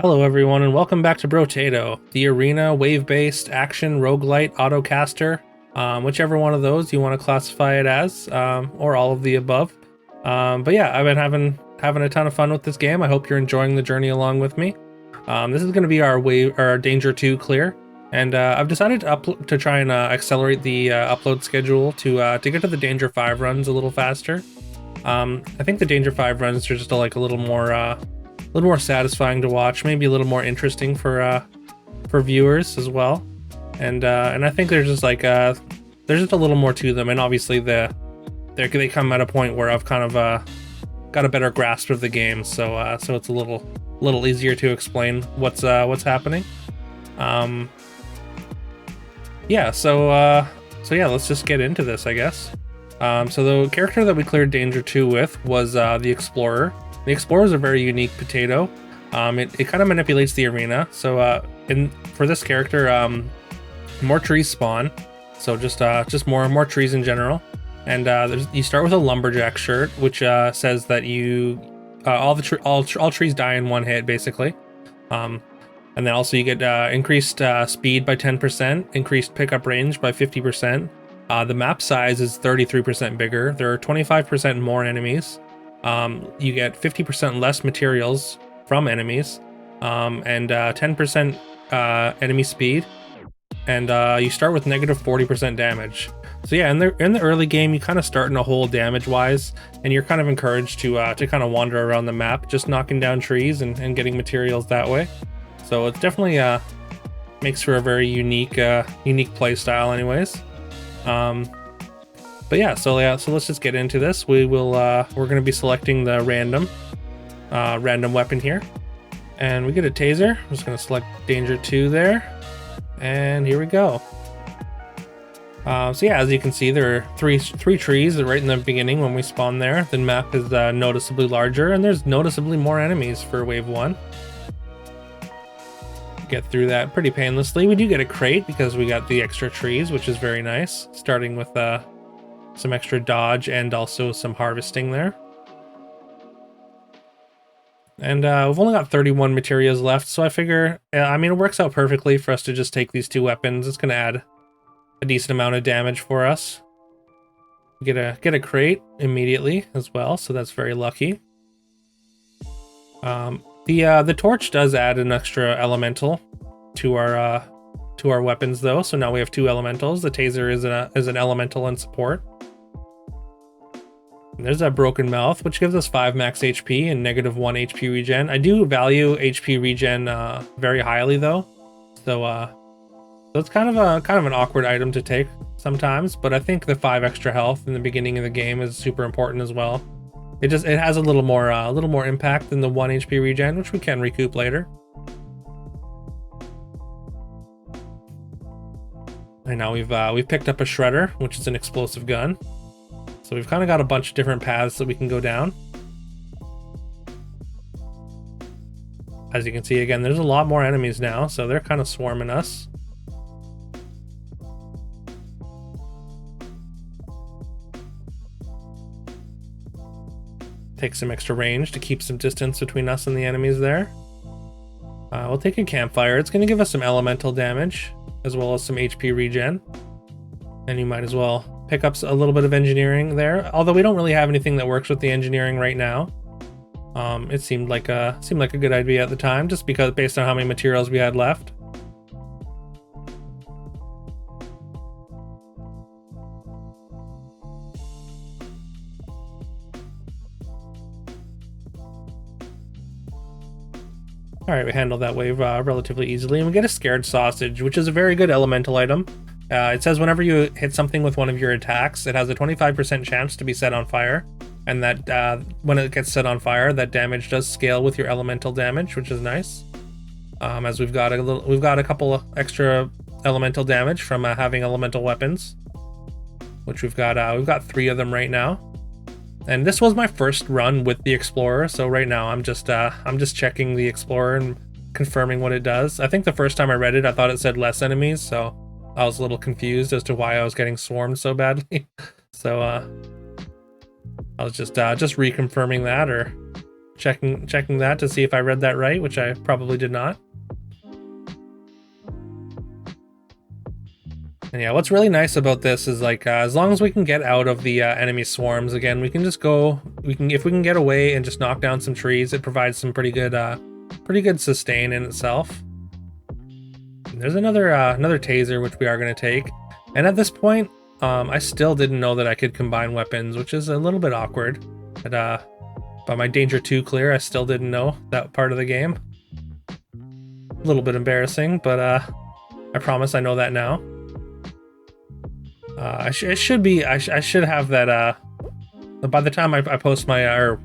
Hello everyone and welcome back to Brotato, the arena wave-based action roguelite autocaster, whichever one of those you want to classify it as, or all of the above. But yeah, I've been having a ton of fun with this game. I hope you're enjoying the journey along with me. This is going to be our Danger 2 clear, and I've decided to try and accelerate the upload schedule to get to the Danger 5 runs a little faster. I think the Danger 5 runs are just a little more satisfying to watch, maybe a little more interesting for viewers as well. And I think there's just there's just a little more to them, and obviously they come at a point where I've kind of got a better grasp of the game, so it's a little easier to explain what's happening. Yeah, so yeah, let's just get into this, I guess. So the character that we cleared Danger 2 with was the Explorer. The Explorer is a very unique potato. It kind of manipulates the arena. So for this character, more trees spawn. So just more trees in general. And you start with a lumberjack shirt, which says that all trees die in one hit, basically. And then also you get increased speed by 10%, increased pickup range by 50%. The map size is 33% bigger. There are 25% more enemies. You get 50% less materials from enemies, and 10% enemy speed, and you start with negative 40% damage. So yeah, in the early game, you kind of start in a hole damage-wise, and you're kind of encouraged to kind of wander around the map, just knocking down trees and getting materials that way. So it definitely makes for a very unique play style, anyways. But yeah, so let's just get into this. We're going to be selecting the random weapon here, and we get a taser. I'm just going to select Danger 2 there, and here we go. So yeah, as you can see, there are three trees right in the beginning when we spawn there. The map is noticeably larger, and there's noticeably more enemies for Wave 1. Get through that pretty painlessly. We do get a crate because we got the extra trees, which is very nice, starting with some extra dodge and also some harvesting there. And we've only got 31 materials left, so I figure, I mean, it works out perfectly for us to just take these two weapons. It's going to add a decent amount of damage for us. Get a crate immediately as well, so that's very lucky. The torch does add an extra elemental to our weapons though, so now we have two elementals. The taser is an elemental in support. And there's that broken mouth, which gives us 5 max HP and negative 1 HP regen. I do value HP regen very highly though, so it's kind of an awkward item to take sometimes. But I think the 5 extra health in the beginning of the game is super important as well. It has a little more impact than the 1 HP regen, which we can recoup later. And now we've picked up a shredder, which is an explosive gun. So we've kind of got a bunch of different paths that we can go down. As you can see, again, there's a lot more enemies now, so they're kind of swarming us. Take some extra range to keep some distance between us and the enemies there. We'll take a campfire. It's going to give us some elemental damage as well as some HP regen. And you might as well pick up a little bit of engineering there, although we don't really have anything that works with the engineering right now. It seemed like a good idea at the time, just because based on how many materials we had left. All right, we handled that wave relatively easily, and we get a scared sausage, which is a very good elemental item. It says whenever you hit something with one of your attacks, it has a 25% chance to be set on fire, and that when it gets set on fire, that damage does scale with your elemental damage, which is nice. As we've got a couple of extra elemental damage from having elemental weapons, which we've got 3 of them right now. And this was my first run with the Explorer, so right now I'm just checking the Explorer and confirming what it does. I think the first time I read it, I thought it said less enemies, so I was a little confused as to why I was getting swarmed so badly. So I was just reconfirming that, or checking that to see if I read that right, which I probably did not. And yeah, what's really nice about this is like as long as we can get out of the enemy swarms, again, we can just go. If we can get away and just knock down some trees, it provides some pretty good sustain in itself. And there's another taser which we are going to take, and at this point, I still didn't know that I could combine weapons, which is a little bit awkward. But by my Danger 2 clear, I still didn't know that part of the game. A little bit embarrassing, but I promise I know that now. I should have that by the time I post my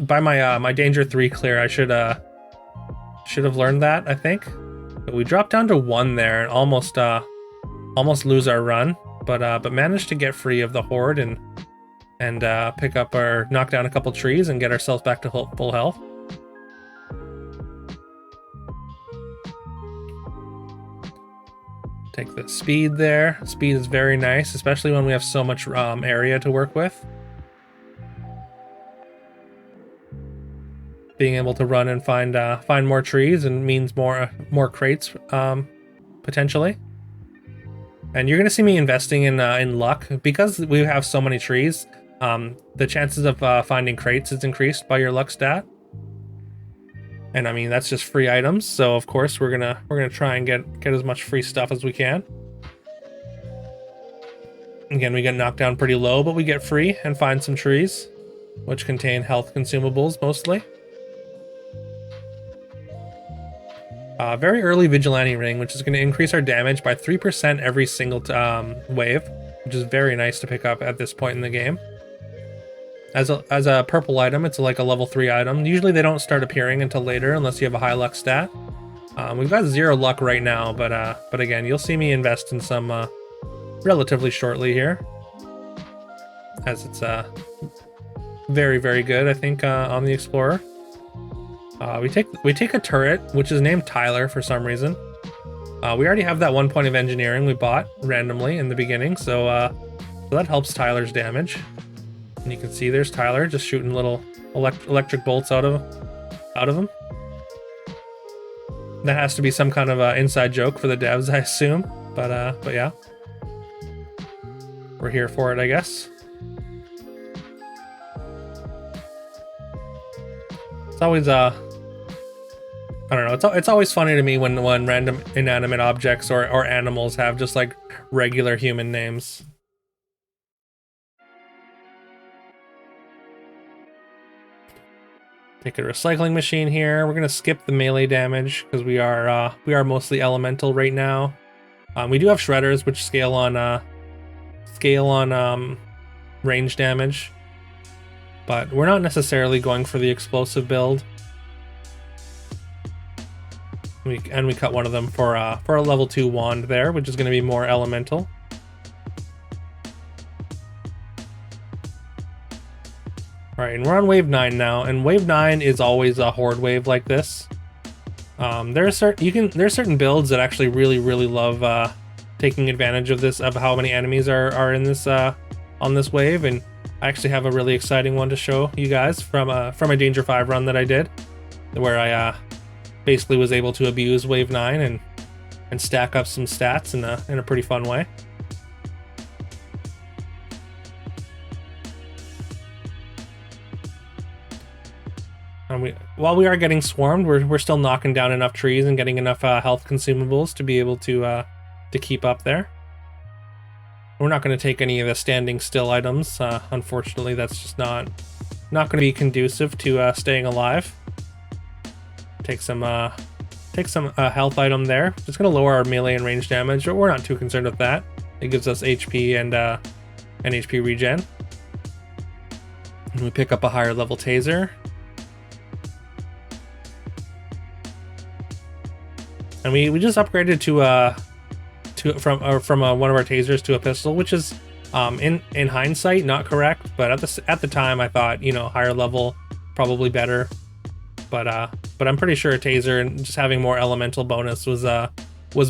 by my Danger 3 clear, I should have learned that, I think. But we dropped down to 1 there and almost lose our run, but managed to get free of the horde and pick up or knock down a couple trees and get ourselves back to full health. Take the speed there. Speed is very nice, especially when we have so much area to work with. Being able to run and find more trees and means more crates potentially. And you're gonna see me investing in luck because we have so many trees. The chances of finding crates is increased by your luck stat. And I mean, that's just free items, so of course we're gonna try and get as much free stuff as we can. Again, we get knocked down pretty low, but we get free and find some trees, which contain health consumables mostly. Very early Vigilante Ring, which is going to increase our damage by 3% every single wave, which is very nice to pick up at this point in the game. As a purple item, it's like a level 3 item. Usually they don't start appearing until later unless you have a high luck stat. We've got 0 luck right now, but again, you'll see me invest in some relatively shortly here, as it's very, very good, I think, on the Explorer. We take a turret, which is named Tyler for some reason. We already have that 1 point of engineering we bought randomly in the beginning, so that helps Tyler's damage. And you can see there's Tyler just shooting little electric bolts out of him. That has to be some kind of inside joke for the devs, I assume. But yeah, we're here for it, I guess. It's always I don't know. It's always funny to me when random inanimate objects or animals have just like regular human names. Take a recycling machine here. We're gonna skip the melee damage because we are mostly elemental right now. We do have shredders which scale on range damage, but we're not necessarily going for the explosive build. We cut one of them for a level 2 wand there, which is going to be more elemental. All right, and we're on wave 9 now, and wave 9 is always a horde wave like this. There are certain builds that actually really love taking advantage of this, of how many enemies are in this on this wave, and I actually have a really exciting one to show you guys from a Danger 5 run that I did, where I basically was able to abuse wave 9 and stack up some stats in a pretty fun way. And while we are getting swarmed, we're still knocking down enough trees and getting enough health consumables to be able to keep up there. We're not going to take any of the standing still items. Unfortunately, that's just not going to be conducive to staying alive. Take some health item there. It's going to lower our melee and range damage, but we're not too concerned with that. It gives us HP and HP regen. And we pick up a higher level taser. And we just upgraded from one of our tasers to a pistol, which is in hindsight not correct, but at the time I thought, you know, higher level probably better. But I'm pretty sure a taser and just having more elemental bonus was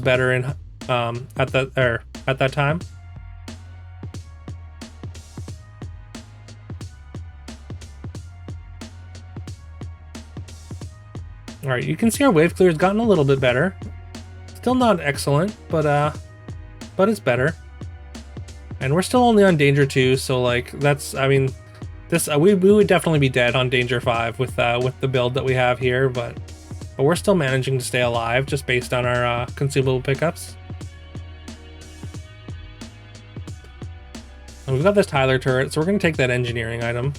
better at that time. All right, you can see our wave clear's gotten a little bit better. Still not excellent, but it's better. And we're still only on Danger 2, so like that's, I mean, this we would definitely be dead on Danger 5 with the build that we have here, but we're still managing to stay alive just based on our consumable pickups. And we've got this Tyler turret, so we're going to take that engineering item.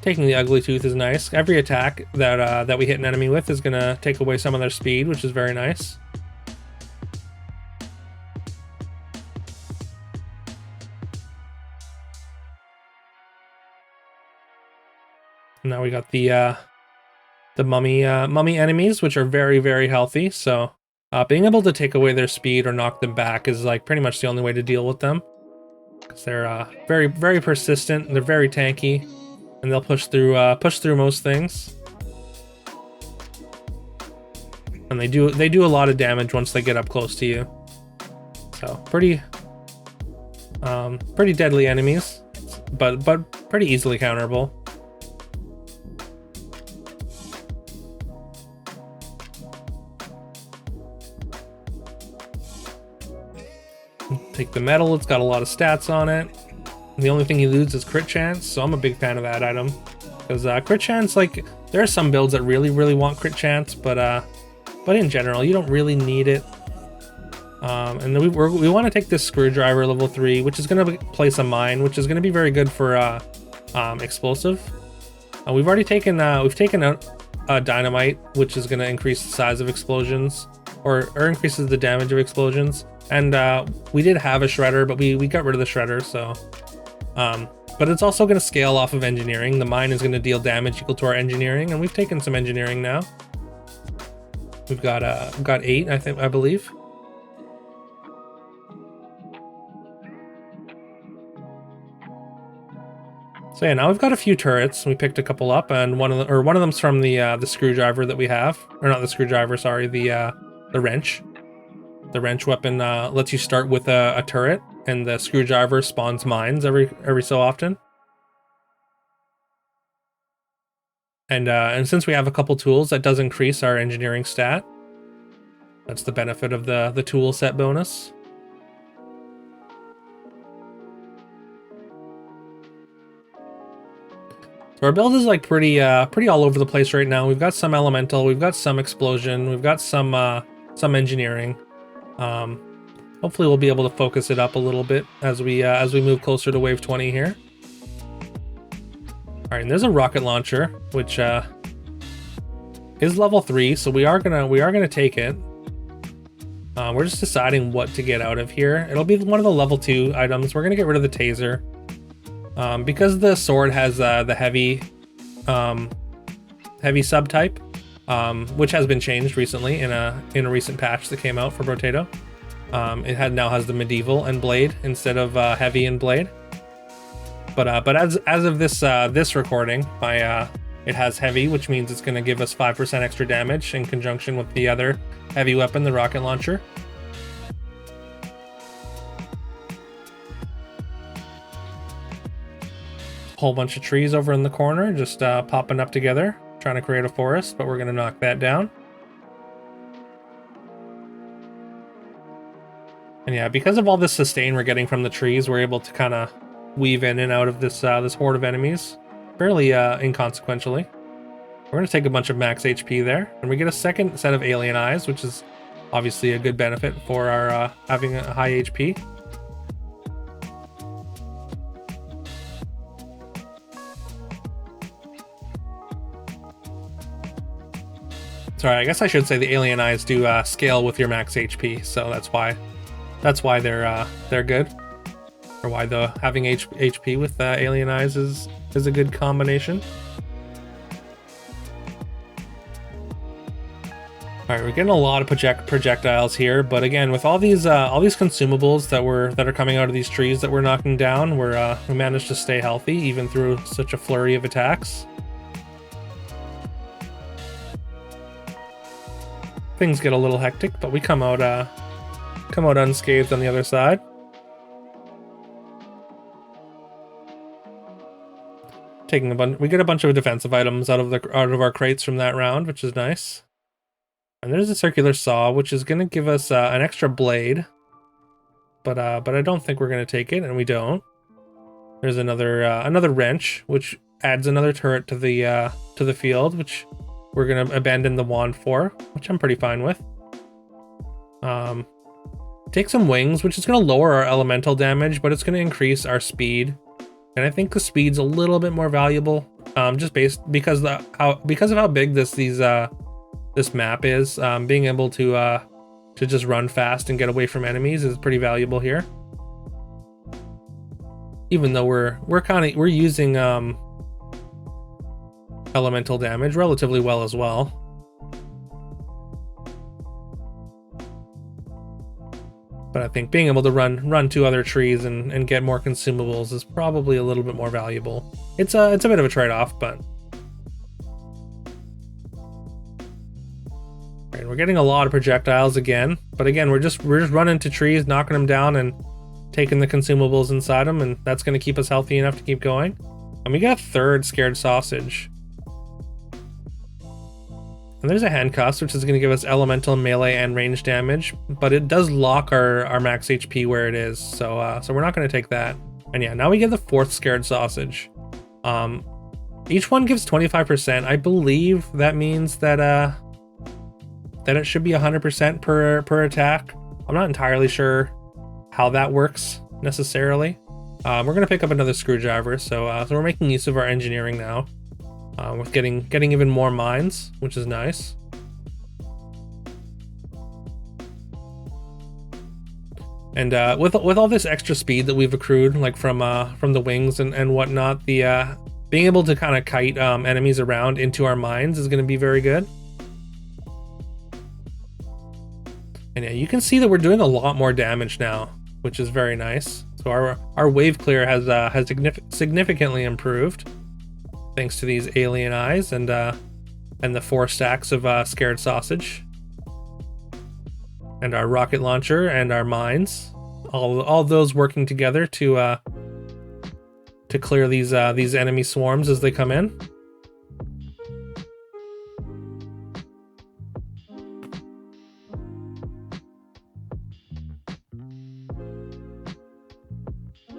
Taking the Ugly Tooth is nice. Every attack that we hit an enemy with is going to take away some of their speed, which is very nice. Now we got the mummy enemies, which are very, very healthy. So being able to take away their speed or knock them back is like pretty much the only way to deal with them, because they're very, very persistent. They're very tanky, and they'll push through most things. And they do a lot of damage once they get up close to you. So pretty deadly enemies, but pretty easily counterable. Take the metal, it's got a lot of stats on it. And the only thing you lose is crit chance, so I'm a big fan of that item. Because crit chance, like, there are some builds that really, really want crit chance, but in general, you don't really need it. And then we want to take this screwdriver level 3, which is going to place a mine, which is going to be very good for explosive. We've already taken out dynamite, which is going to increase the size of explosions, or increases the damage of explosions. And we did have a shredder, but we got rid of the shredder, so but it's also going to scale off of engineering. The mine is going to deal damage equal to our engineering, and we've taken some engineering now. We've got 8, I believe. So yeah, now we've got a few turrets. We picked a couple up, and one of them's from the screwdriver that we have, or not the screwdriver, sorry, the wrench. The wrench weapon lets you start with a turret, and the screwdriver spawns mines every so often. And since we have a couple tools, that does increase our engineering stat. That's the benefit of the tool set bonus. So our build is like pretty all over the place right now. We've got some elemental, we've got some explosion, we've got some engineering. Hopefully we'll be able to focus it up a little bit as we move closer to wave 20 here. All right, and there's a rocket launcher, which is level 3, so we are gonna take it. We're just deciding what to get out of here. It'll be one of the level 2 items. We're gonna get rid of the taser because the sword has the heavy subtype, which has been changed recently in a recent patch that came out for Brotato. It now has the medieval and blade instead of heavy and blade. But as of this recording, it has heavy, which means it's going to give us 5% extra damage in conjunction with the other heavy weapon, the rocket launcher. Whole bunch of trees over in the corner, just popping up together, trying to create a forest, but we're going to knock that down. And yeah, because of all this sustain we're getting from the trees, we're able to kind of weave in and out of this horde of enemies fairly inconsequentially. We're going to take a bunch of max HP there, and we get a second set of alien eyes, which is obviously a good benefit for our having a high HP. Sorry, I guess I should say the alien eyes do scale with your max HP, so that's why they're good, or why having HP with alien eyes is a good combination. All right, we're getting a lot of projectiles here, but again, with all these consumables that are coming out of these trees that we're knocking down, we managed to stay healthy even through such a flurry of attacks. Things get a little hectic, but we come out unscathed on the other side. taking a bunch. We get a bunch of defensive items out of our crates from that round, which is nice. And there's a circular saw, which is gonna give us an extra blade. But I don't think we're gonna take it, and we don't. There's another wrench, which adds another turret to the field, which we're gonna abandon the wand for, which I'm pretty fine with. Take some wings, which is gonna lower our elemental damage, but it's gonna increase our speed. And I think the speed's a little bit more valuable, just because of how big this map is. Being able to just run fast and get away from enemies is pretty valuable here. Even though we're using elemental damage relatively well as well. But I think being able to run to other trees and get more consumables is probably a little bit more valuable. It's a bit of a trade-off, but right, we're getting a lot of projectiles again. But again, we're just running to trees, knocking them down, and taking the consumables inside them, and that's going to keep us healthy enough to keep going. And we got a third scared sausage. And there's a handcuffs, which is going to give us elemental, melee, and range damage, but it does lock our max HP where it is, so we're not going to take that. And yeah, now we get the fourth scared sausage. Each one gives 25%. I believe that means that it should be 100% per attack. I'm not entirely sure how that works necessarily. We're going to pick up another screwdriver, so we're making use of our engineering now. With getting even more mines, which is nice. And with all this extra speed that we've accrued, like from the wings and whatnot, the being able to kind of kite enemies around into our mines is going to be very good. And yeah, you can see that we're doing a lot more damage now, which is very nice. So our wave clear has significantly improved, thanks to these alien eyes and the 4 stacks of scared sausage, and our rocket launcher and our mines, all those working together to clear these enemy swarms as they come in.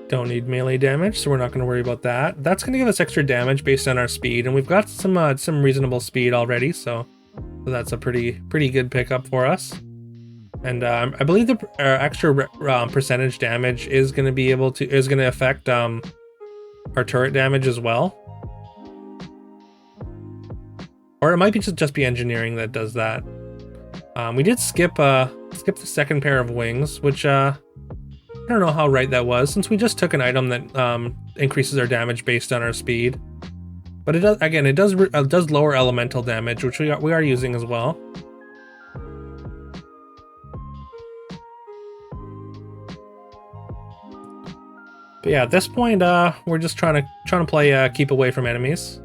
Don't need melee damage, so we're not going to worry about that. That's going to give us extra damage based on our speed, and we've got some reasonable speed already, so that's a pretty good pickup for us. And I believe the extra percentage damage is going to affect our turret damage as well, or it might be just be engineering that does that. We did skip the second pair of wings, which I don't know how right that was, since we just took an item that increases our damage based on our speed. But it does lower elemental damage, which we are using as well. But yeah, at this point, we're just trying to play keep away from enemies.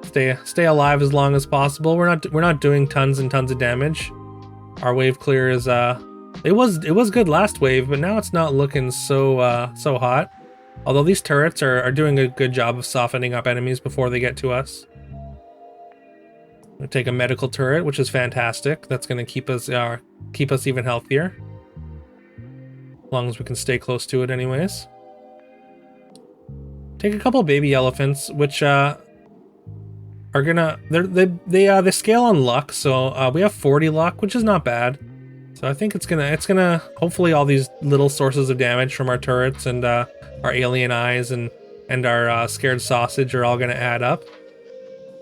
Stay alive as long as possible. We're not doing tons and tons of damage. Our wave clear is it was good last wave, but now it's not looking so hot. Although these turrets are doing a good job of softening up enemies before they get to us. We'll take a medical turret, which is fantastic. That's going to keep us even healthier, as long as we can stay close to it anyways. Take a couple baby elephants, which are gonna they scale on luck, so we have 40 luck, which is not bad. So I think it's gonna hopefully all these little sources of damage from our turrets and our alien eyes and our scared sausage are all gonna add up.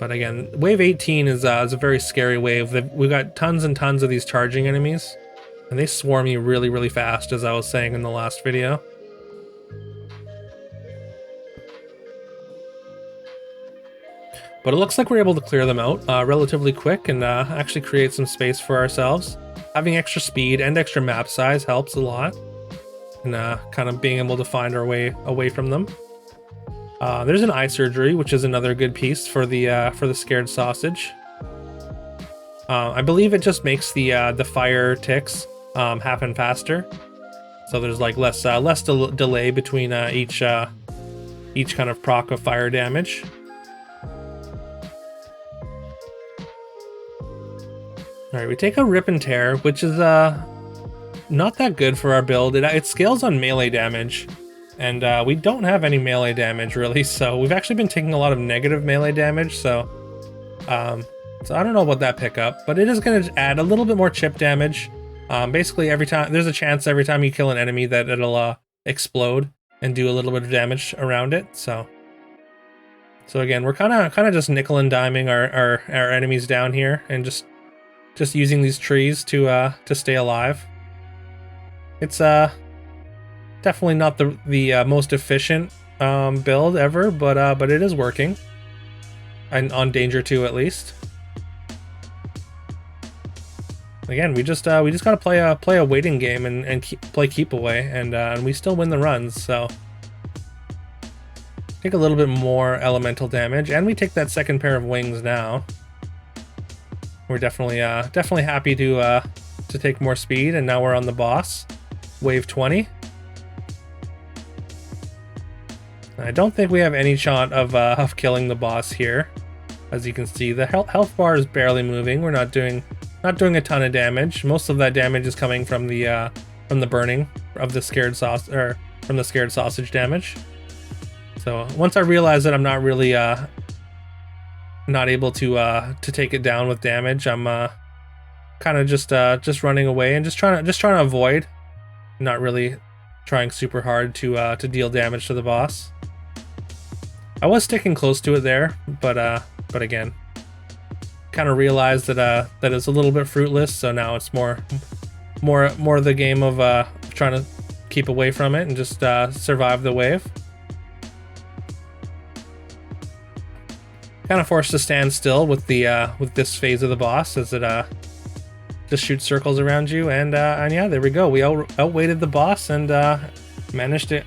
But again, wave 18 is a very scary wave. We've got tons and tons of these charging enemies, and they swarm you really, really fast, as I was saying in the last video. But it looks like we're able to clear them out relatively quick and actually create some space for ourselves. Having extra speed and extra map size helps a lot, and kind of being able to find our way away from them. There's an eye surgery, which is another good piece for the scared sausage. I believe it just makes the fire ticks happen faster, so there's like less delay between each each kind of proc of fire damage. Alright, we take a Rip and Tear, which is not that good for our build. It scales on melee damage, and we don't have any melee damage really, so we've actually been taking a lot of negative melee damage, so I don't know about that pickup, but it is going to add a little bit more chip damage. Basically, every time there's a chance every time you kill an enemy that it'll explode and do a little bit of damage around it. So again, we're kind of just nickel and diming our enemies down here, and just using these trees to stay alive. It's definitely not the most efficient build ever, but it is working, and on Danger 2 at least. Again, we just gotta play a waiting game and play keep away, and we still win the runs. So take a little bit more elemental damage, and we take that second pair of wings now. We're definitely happy to take more speed, and now we're on the boss, wave 20. I don't think we have any shot of killing the boss here. As you can see, the health bar is barely moving. We're not doing a ton of damage. Most of that damage is coming from the burning of the scared sausage damage. So once I realize that I'm not really not able to take it down with damage, I'm kind of just running away and just trying to avoid, not really trying super hard to deal damage to the boss. I was sticking close to it there, but again, kind of realized that it's a little bit fruitless, so now it's more the game of trying to keep away from it and just survive the wave. Kind of forced to stand still with this phase of the boss, as it just shoots circles around you, and yeah, there we go. We outweighted the boss and managed to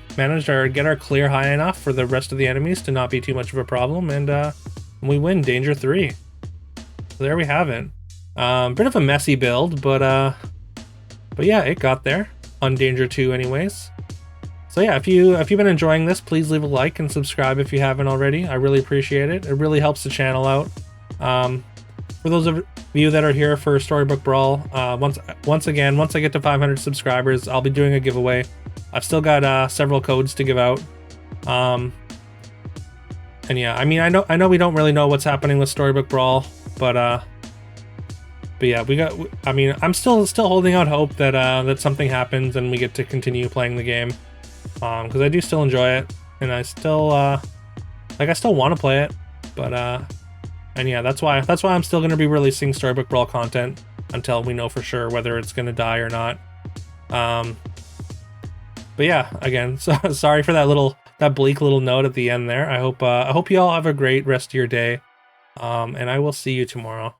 get our clear high enough for the rest of the enemies to not be too much of a problem, and we win Danger 3. So there we have it. Bit of a messy build, but yeah, it got there on Danger 2 anyways. So yeah, if you've been enjoying this, please leave a like and subscribe if you haven't already. I really appreciate it. It really helps the channel out. For those of you that are here for Storybook Brawl, once again, once I get to 500 subscribers, I'll be doing a giveaway. I've still got several codes to give out. And yeah, I mean, I know we don't really know what's happening with Storybook Brawl, but yeah, I mean, I'm still holding out hope that that something happens and we get to continue playing the game, because I do still enjoy it, and I still I still want to play it, but and yeah, that's why I'm still going to be releasing Storybook Brawl content until we know for sure whether it's going to die or not. But yeah, again, so sorry for that bleak little note at the end there. I hope you all have a great rest of your day, and I will see you tomorrow.